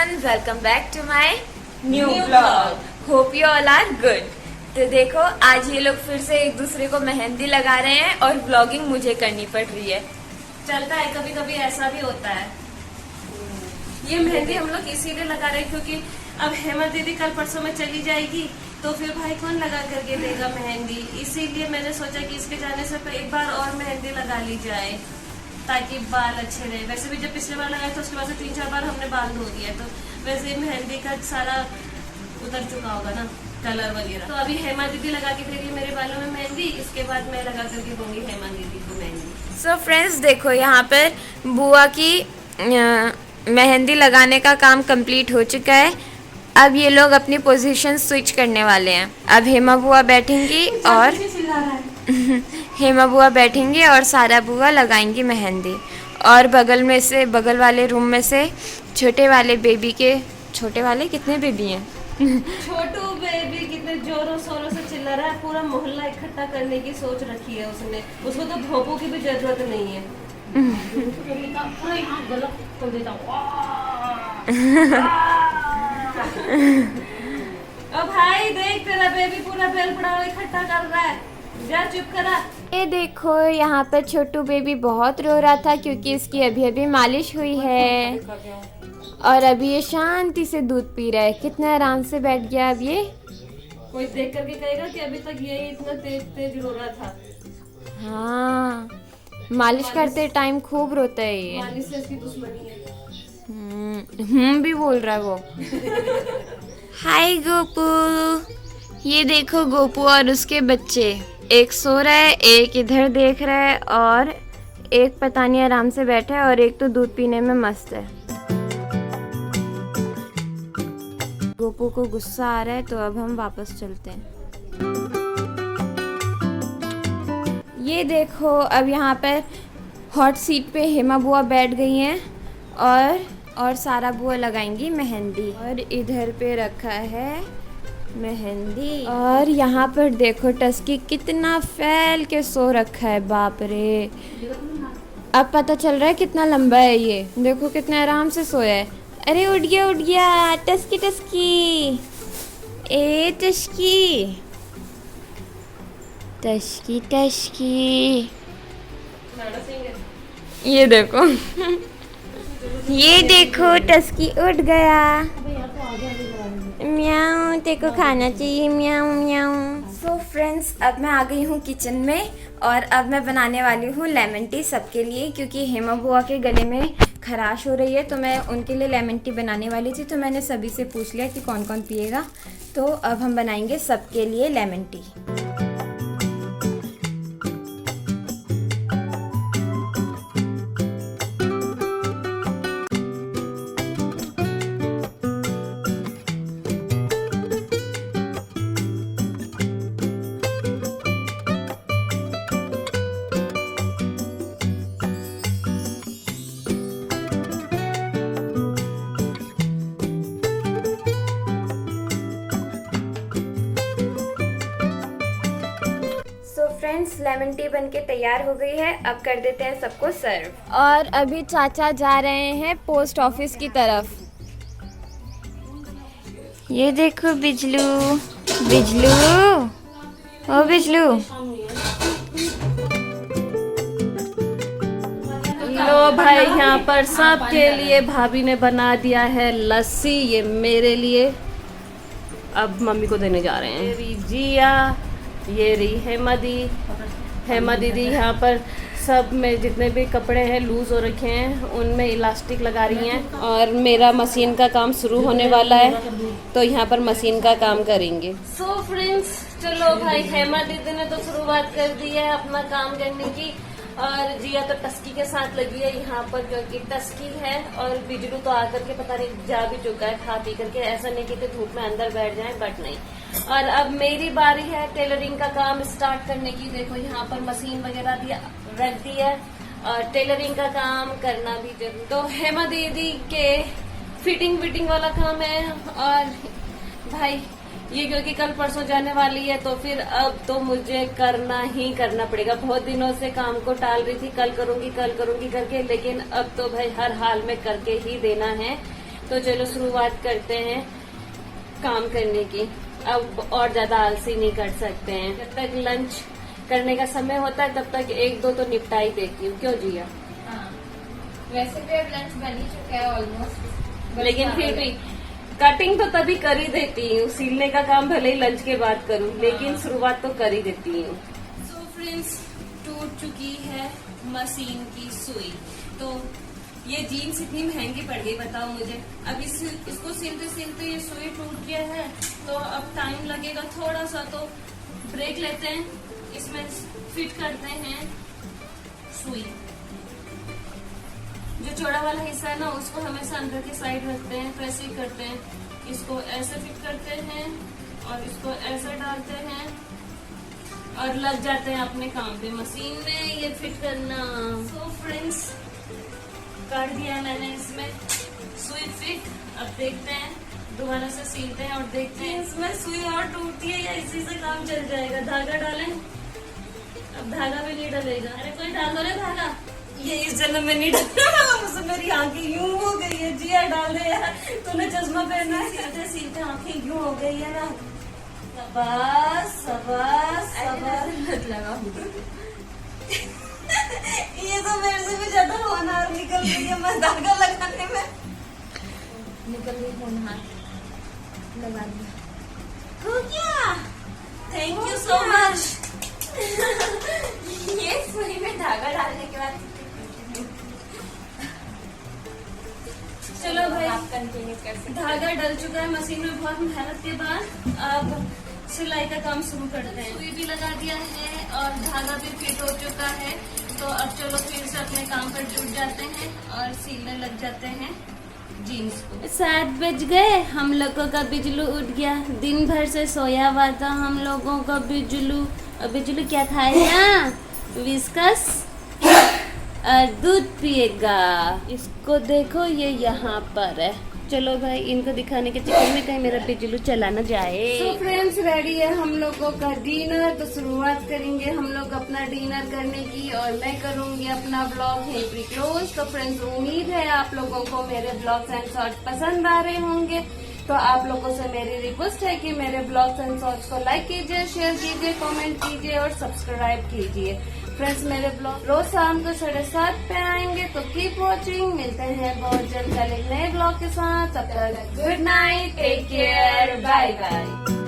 everyone, welcome back to my new vlog. Hope you all are good. तो देखो आज ये लोग फिर से एक दूसरे को मेहंदी लगा रहे हैं और व्लॉगिंग मुझे करनी पड़ रही है। चलता है, कभी कभी ऐसा भी होता है। ये मेहंदी हम लोग इसीलिए लगा रहे हैं क्योंकि अब हेमा दीदी कल परसों में चली जाएगी तो फिर भाई कौन लगा करके देगा मेहंदी। इसीलिए मैंने सोचा कि इसके जाने से एक बार और मेहंदी लगा ली जाए ताकि बाल अच्छे रहे। वैसे भी जब पिछले बार लगाया तो उसके बाद से 3-4 बार हमने बाल धो दिया, तो वैसे मेहंदी का सारा उतर चुका होगा ना, कलर वगैरह। तो अभी हेमा दीदी लगा के दे रही है मेरे बालों में मेहंदी, इसके बाद मैं लगा करके दूंगी हेमा दीदी को मेहंदी। सो फ्रेंड्स देखो यहाँ पर बुआ की मेहंदी लगाने का काम कंप्लीट हो चुका है। अब ये लोग अपनी पोजीशन स्विच करने वाले हैं। अब हेमा बुआ बैठेंगी और हेमा बुआ बैठेंगी और सारा बुआ लगाएंगी मेहंदी। और बगल वाले रूम में से छोटे वाले बेबी के छोटे वाले कितने बेबी हैं छोटू बेबी कितने जोरों शोरों से चिल्ला रहा है। पूरा मोहल्ला इकट्ठा करने की सोच रखी है उसने। उसको तो भोंपू की भी जरूरत नहीं है। अब भाई देख तेरा बेबी पूरा बेल पड़ा इकट्ठा कर रहा है, जा चुप करा। ये देखो यहाँ पर छोटू बेबी बहुत रो रहा था क्योंकि इसकी अभी अभी मालिश हुई है और अभी ये शांति से दूध पी रहा है। कितने आराम से बैठ गया। अब ये कोई देख करके कहेगा कि अभी तक ये इतना तेज तेज रो रहा था। हाँ, मालिश करते टाइम खूब रोता है ये। मालिश से इसकी दुश्मनी है। भी बोल रहा है वो। हाय गोपू, ये देखो गोपू और उसके बच्चे, एक सो रहा है, एक इधर देख रहा है और एक पता नहीं आराम से बैठा है और एक तो दूध पीने में मस्त है। गोपू को गुस्सा आ रहा है तो अब हम वापस चलते हैं। ये देखो अब यहाँ पर हॉट सीट पे हेमा बुआ बैठ गई हैं और सारा बुआ लगाएंगी मेहंदी। और इधर पे रखा है मेहंदी और यहाँ पर देखो टस्की कितना फैल के सो रखा है। बाप रे, अब पता चल रहा है कितना लंबा है ये। देखो कितना आराम से सोया है। अरे उठ गया टस्की टस्की, ए टस्की टस्की टस्की। ये देखो ये देखो टस्की उठ गया। म्याऊं, तेको खाना चाहिए, म्याऊं म्याऊं। सो फ्रेंड्स अब मैं आ गई हूँ किचन में और अब मैं बनाने वाली हूँ लेमन टी सबके लिए, क्योंकि हेमा बुआ के गले में खराश हो रही है तो मैं उनके लिए लेमन टी बनाने वाली थी। तो मैंने सभी से पूछ लिया कि कौन कौन पिएगा, तो अब हम बनाएंगे सबके लिए lemon tea. Friends lemon tea बनके तैयार हो गई है। अब कर देते हैं सबको सर्व। और अभी चाचा जा रहे हैं पोस्ट ऑफिस की तरफ। ये देखो बिजलू बिजलू, ओ बिजलू। लो भाई यहाँ पर सबके लिए भाभी ने बना दिया है लस्सी, ये मेरे लिए। अब मम्मी को देने जा रहे हैं। ये रही जिया, ये रही हेमा दीदी यहाँ पर सब में जितने भी कपड़े हैं लूज हो रखे हैं उनमें इलास्टिक लगा रही हैं। और मेरा मशीन का काम शुरू होने वाला है तो यहाँ पर मशीन का काम करेंगे। सो फ्रेंड्स चलो भाई, हेमा दीदी ने तो शुरुआत कर दी है अपना काम करने की और जिया तो टस्की के साथ लगी है यहाँ पर, क्योंकि टस्की है। और बिजलू तो आकर के पता नहीं जा भी चुका है खा पी करके। ऐसा नहीं कि धूप में अंदर बैठ जाए, बट नहीं। और अब मेरी बारी है टेलरिंग का काम स्टार्ट करने की। देखो यहाँ पर मशीन वगैरह रख दी है और टेलरिंग का काम करना भी जरूरी। तो हेमा दीदी के फिटिंग वाला काम है। और भाई ये क्योंकि कल परसों जाने वाली है तो फिर अब तो मुझे करना ही करना पड़ेगा। बहुत दिनों से काम को टाल रही थी, कल करूंगी करके, लेकिन अब तो भाई हर हाल में करके ही देना है। तो चलो शुरुआत करते हैं काम करने की। अब और ज्यादा आलसी नहीं कर सकते हैं। जब तक लंच करने का समय होता है तब तक एक दो तो निपटा ही देती हूँ। क्यों जिया? हाँ, वैसे भी अब लंच बन ही चुका है ऑलमोस्ट, लेकिन फिर भी कटिंग तो तभी कर ही देती हूँ। सीलने का काम भले ही लंच के बाद करूँ, लेकिन शुरुआत तो कर ही देती हूँ। सो फ्रेंड्स, टूट चुकी है मशीन की सुई। तो ये जीन्स इतनी महंगी पड़ गई, बताओ मुझे। अब इसको सिलते सिलते ये सुई टूट गया है, तो अब टाइम लगेगा थोड़ा सा। तो ब्रेक लेते हैं, इसमें फिट करते हैं सुई। जो चौड़ा वाला हिस्सा है ना, उसको हमेशा अंदर की साइड रखते हैं, प्रेस ही करते हैं। इसको ऐसे फिट करते हैं और इसको ऐसे डालते हैं और लग जाते हैं अपने काम पे। मशीन में ये फिट करना। सो फ्रेंड्स, कर दिया मैंने इसमें सुई फिट। अब देखते हैं, दोबारा से सीलते हैं और देखते हैं इसमें सुई और टूटती है या इसी से काम चल जाएगा। धागा डालें? अब धागा भी नहीं डलेगा। अरे कोई डाल दो ना धागा। ये इस जन्म में नहीं डाला। मुझसे मेरी आंखें यूं हो गई है। जिया डाल दे यार, तूने चश्मा पहना है। सीलते सीलते आंखें यूं हो गई है ना। शाबाश शाबाश शाबाश। मत लगाओ। ये तो मेरे से भी ज्यादा होनहार निकल रही है मैं धागा लगाने में। निकल गई होनहार, लगा दिया। हो गया। Thank you so much. ये सुई में धागा डालने के बाद चलो भाई, आप कंटिन्यू कर सकते हैं। धागा डल चुका है मशीन में बहुत मेहनत के बाद। अब सिलाई का काम शुरू करते हैं। सुई भी लगा दिया है और धागा भी फिट हो चुका है। तो अब चलो फिर से अपने काम पर जुट जाते हैं और सिलने लग जाते हैं जीन्स को। 7 बज गए, हम लोगों का बिजलू उठ गया। दिन भर से सोया हुआ था हम लोगों का बिजलू। और बिजलू क्या खाएगा? विस्कस और दूध पिएगा। इसको देखो, ये यहाँ पर है। चलो भाई, इनको दिखाने के चक्कर में कहीं मेरा बिजलू चला न जाए। तो फ्रेंड्स, रेडी है हम लोगों का डिनर। तो शुरुआत करेंगे हम लोग अपना डिनर करने की और मैं करूंगी अपना ब्लॉग यहीं पर क्लोज। तो फ्रेंड्स, उम्मीद है आप लोगों को मेरे ब्लॉग्स एंड शॉर्ट्स पसंद आ रहे होंगे। तो आप लोगों से मेरी रिक्वेस्ट है कि मेरे ब्लॉग्स एंड शॉर्ट्स को लाइक कीजिए, शेयर कीजिए, कमेंट कीजिए और सब्सक्राइब कीजिए। फ्रेंड्स, मेरे ब्लॉग रोज शाम को 7:30 पे आएंगे, तो कीप वॉचिंग। मिलते हैं बहुत जल्द एक नए ब्लॉग के साथ। तब तक good night, take care, bye bye.